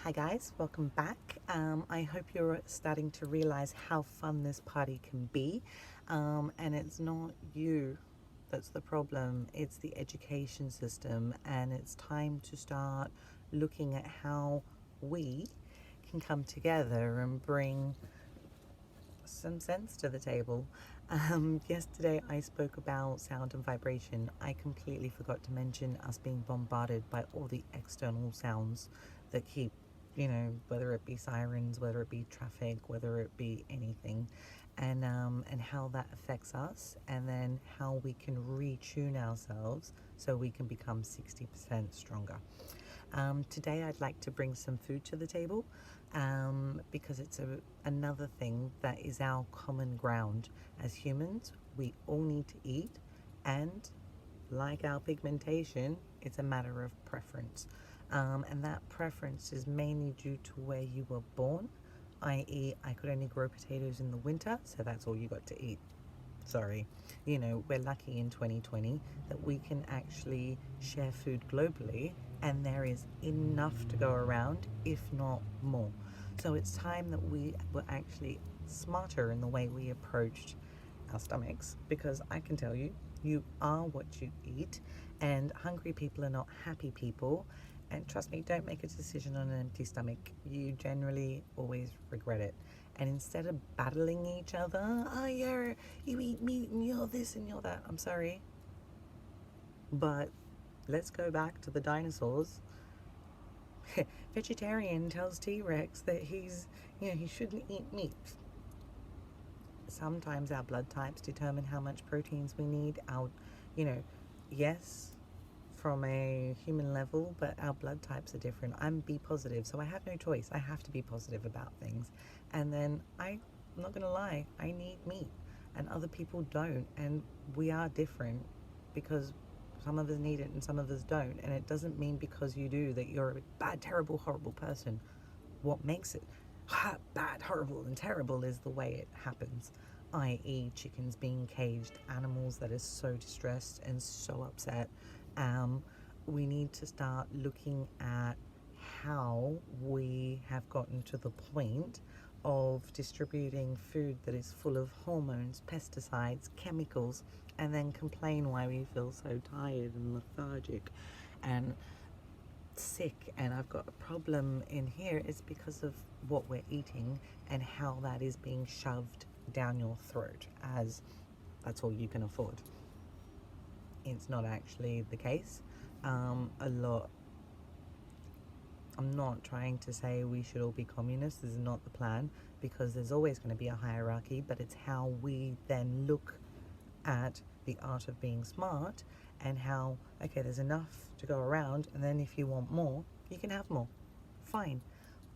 Hi guys, welcome back. I hope you're starting to realize how fun this party can be. And it's not you that's the problem, it's the education system. And it's time to start looking at how we can come together and bring some sense to the table. Yesterday I spoke about sound and vibration. I completely forgot to mention us being bombarded by all the external sounds that keep, whether it be sirens, whether it be traffic, whether it be anything, and how that affects us, and then how we can retune ourselves so we can become 60% stronger. Today I'd like to bring some food to the table because it's another thing that is our common ground. As humans, we all need to eat, and like our pigmentation, it's a matter of preference. And that preference is mainly due to where you were born, i.e., I could only grow potatoes in the winter, so that's all you got to eat. Sorry. We're lucky in 2020 that we can actually share food globally, and there is enough to go around, if not more. So it's time that we were actually smarter in the way we approached our stomachs, because I can tell you, you are what you eat, and hungry people are not happy people. And trust me, don't make a decision on an empty stomach. You generally always regret it. And instead of battling each other, oh yeah, you eat meat and you're this and you're that. I'm sorry, but let's go back to the dinosaurs. Vegetarian tells T-Rex that he shouldn't eat meat. Sometimes our blood types determine how much proteins we need. You know, yes, from a human level, but our blood types are different. I'm B positive, so I have no choice. I have to be positive about things. And then I'm not gonna lie, I need meat, and other people don't, and we are different because some of us need it and some of us don't. And it doesn't mean because you do that you're a bad, terrible, horrible person. What makes it bad, horrible, and terrible is the way it happens, i.e., chickens being caged, animals that are so distressed and so upset. Um, we need to start looking at how we have gotten to the point of distributing food that is full of hormones, pesticides, chemicals, and then complain why we feel so tired and lethargic and sick. And I've got a problem in here. It's because of what we're eating and how that is being shoved down your throat as that's all you can afford. It's not actually the case. A lot I'm not trying to say we should all be communists. This is not the plan, because there's always going to be a hierarchy, but it's how we then look at the art of being smart, and how, okay, there's enough to go around, and then if you want more, you can have more. Fine.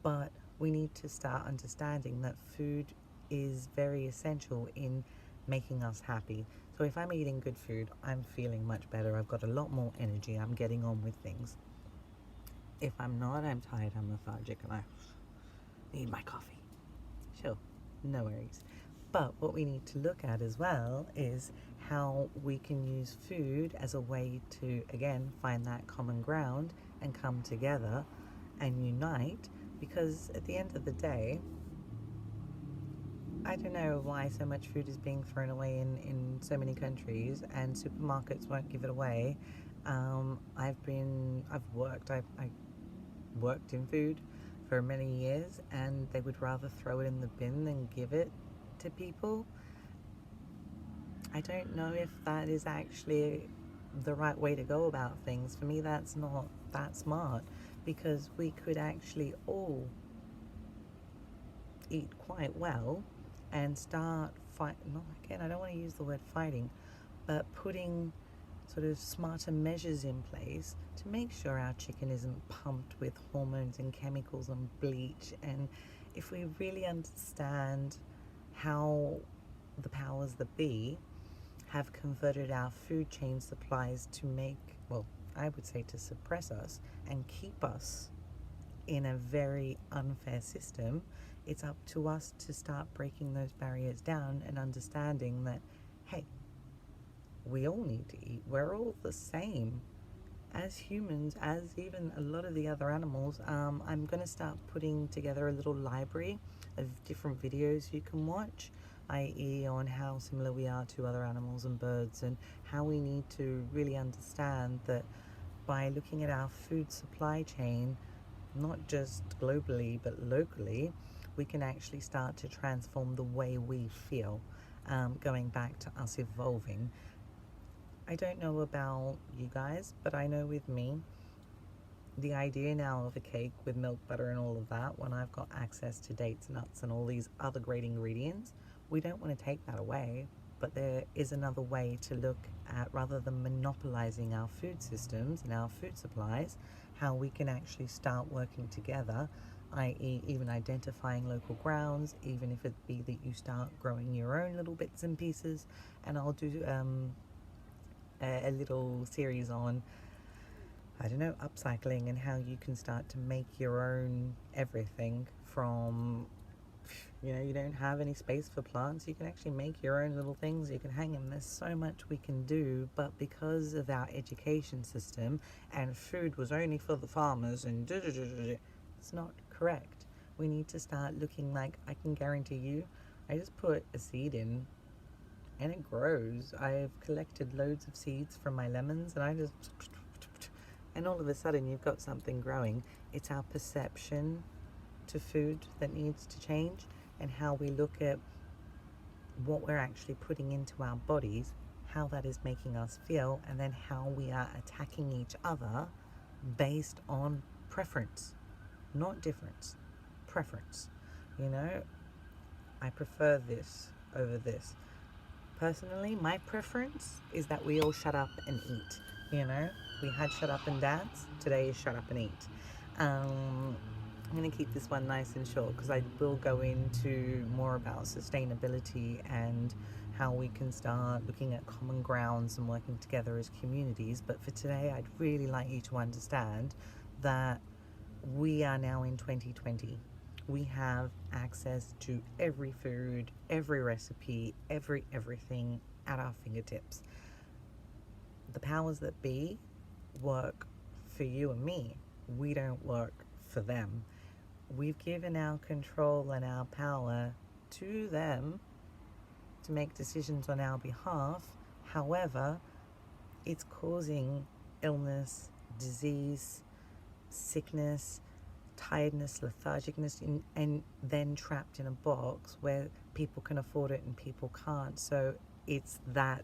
But we need to start understanding that food is very essential in making us happy. So if I'm eating good food, I'm feeling much better. I've got a lot more energy. I'm getting on with things. If I'm not, I'm tired, I'm lethargic, and I need my coffee. Sure, no worries. But what we need to look at as well is how we can use food as a way to, again, find that common ground and come together and unite. Because at the end of the day, I don't know why so much food is being thrown away in so many countries, and supermarkets won't give it away. I worked in food for many years, and they would rather throw it in the bin than give it to people. I don't know if that is actually the right way to go about things. For me, that's not that smart, because we could actually all eat quite well and start fight. No, again, I don't want to use the word fighting, but putting sort of smarter measures in place to make sure our chicken isn't pumped with hormones and chemicals and bleach. And if we really understand how the powers that be have converted our food chain supplies to make, well, I would say to suppress us and keep us in a very unfair system, it's up to us to start breaking those barriers down and understanding that, hey, we all need to eat. We're all the same. as humans, as even a lot of the other animals, I'm going to start putting together a little library of different videos you can watch, i.e. on how similar we are to other animals and birds, and how we need to really understand that by looking at our food supply chain, not just globally but locally, we can actually start to transform the way we feel, going back to us evolving. I don't know about you guys, but I know with me, the idea now of a cake with milk, butter, and all of that, when I've got access to dates, nuts, and all these other great ingredients, we don't want to take that away. But there is another way to look at, rather than monopolizing our food systems and our food supplies, how we can actually start working together, i.e. even identifying local grounds, even if it be that you start growing your own little bits and pieces. And I'll do a little series on, I don't know, upcycling and how you can start to make your own everything from, you don't have any space for plants, you can actually make your own little things, you can hang them. There's so much we can do, but because of our education system and food was only for the farmers and it's not correct. We need to start looking like, I can guarantee you, I just put a seed in and it grows. I've collected loads of seeds from my lemons and all of a sudden you've got something growing. It's our perception to food that needs to change, and how we look at what we're actually putting into our bodies, how that is making us feel, and then how we are attacking each other based on preference, not difference, preference. I prefer this over this. Personally, my preference is that we all shut up and eat. We had shut up and dance. Today is shut up and eat. I'm going to keep this one nice and short because I will go into more about sustainability and how we can start looking at common grounds and working together as communities. But for today, I'd really like you to understand that we are now in 2020. We have access to every food, every recipe, everything at our fingertips. The powers that be work for you and me. We don't work for them. We've given our control and our power to them to make decisions on our behalf. However, it's causing illness, disease, sickness, tiredness, lethargicness, and then trapped in a box where people can afford it and people can't. So it's that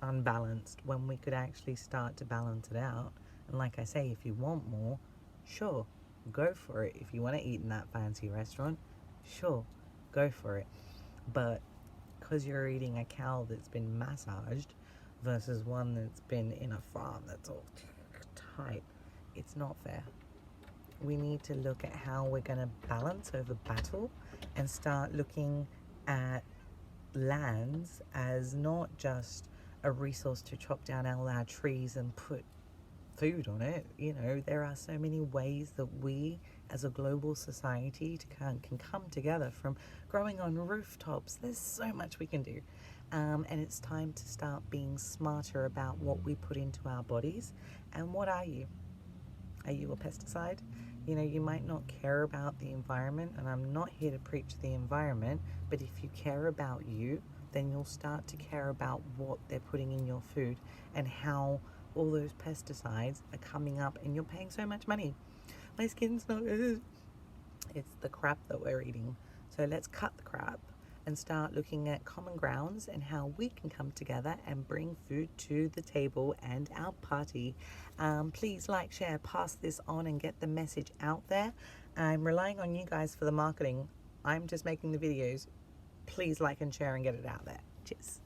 unbalanced when we could actually start to balance it out. And like I say, if you want more, sure, go for it. If you want to eat in that fancy restaurant, sure, go for it. But because you're eating a cow that's been massaged versus one that's been in a farm that's all tight, it's not fair. We need to look at how we're going to balance over battle and start looking at lands as not just a resource to chop down all our trees and put food on it. There are so many ways that we as a global society can come together, from growing on rooftops. There's so much we can do. And it's time to start being smarter about what we put into our bodies. And what are you? Are you a pesticide? You might not care about the environment, and I'm not here to preach the environment, but if you care about you, then you'll start to care about what they're putting in your food and how all those pesticides are coming up, and you're paying so much money. My skin's not, it's the crap that we're eating. So let's cut the crap and start looking at common grounds and how we can come together and bring food to the table and our party. Please like, share, pass this on and get the message out there. I'm relying on you guys for the marketing. I'm just making the videos. Please like and share and get it out there. Cheers.